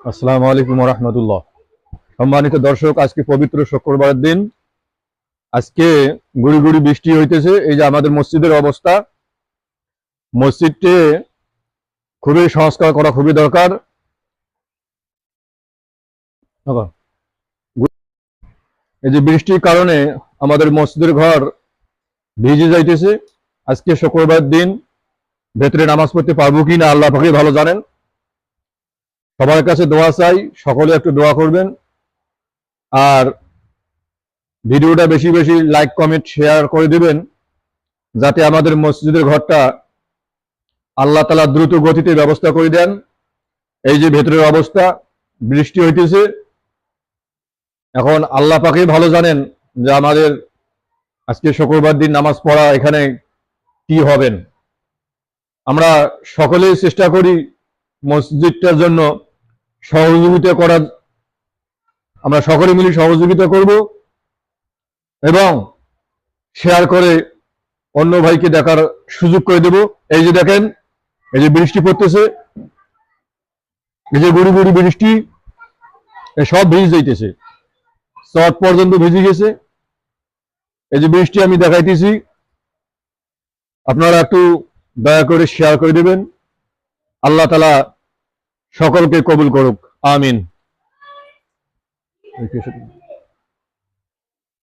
আসসালামু আলাইকুম ওয়া রাহমাতুল্লাহ। সম্মানিত দর্শক, আজকে পবিত্র শুক্রবারের দিন। আজকে গুড়ি গুড়ি বৃষ্টি হইতেছে। এই যে আমাদের মসজিদের অবস্থা, মসজিদটি খুবই সংস্কার করা খুবই দরকার। এই যে বৃষ্টির কারণে আমাদের মসজিদের ঘর ভিজে যাইতেছে। আজকে শুক্রবার দিন, ভেতরে নামাজ পড়তে পারবো কি না আল্লাহ পাকই ভালো জানেন। সবার কাছে দোয়া চাই, সকলে একটু দোয়া করবেন। আর ভিডিওটা বেশি বেশি লাইক কমেন্ট শেয়ার করে দিবেন, যাতে আমাদের মসজিদের ঘরটা আল্লাহ তাআলা দ্রুত গতিতে ব্যবস্থা করে দেন। এই যে ভেতরের অবস্থা, বৃষ্টি হইতেছে, এখন আল্লাহ পাকই ভালো জানেন যে আমাদের আজকে শুক্রবার দিন নামাজ পড়া এখানে কি হবেন। আমরা সকলেই চেষ্টা করি মসজিদটার জন্য সহযোগিতা করার। আমরা সকলে মিলে সহযোগিতা করব এবং শেয়ার করে অন্য ভাইকে দেখার সুযোগ করে দেব। এই যে দেখেন, এই যে বৃষ্টি পড়তেছে, এই যে গুড়ি গুড়ি বৃষ্টি, সব ভিজে যাইতেছে, চট পর্যন্ত ভিজে গেছে। এই যে বৃষ্টি আমি দেখাইতেছি, আপনারা একটু দয়া করে শেয়ার করে দেবেন। আল্লাহ তাআলা সকলকে কবুল করুক, আমিন।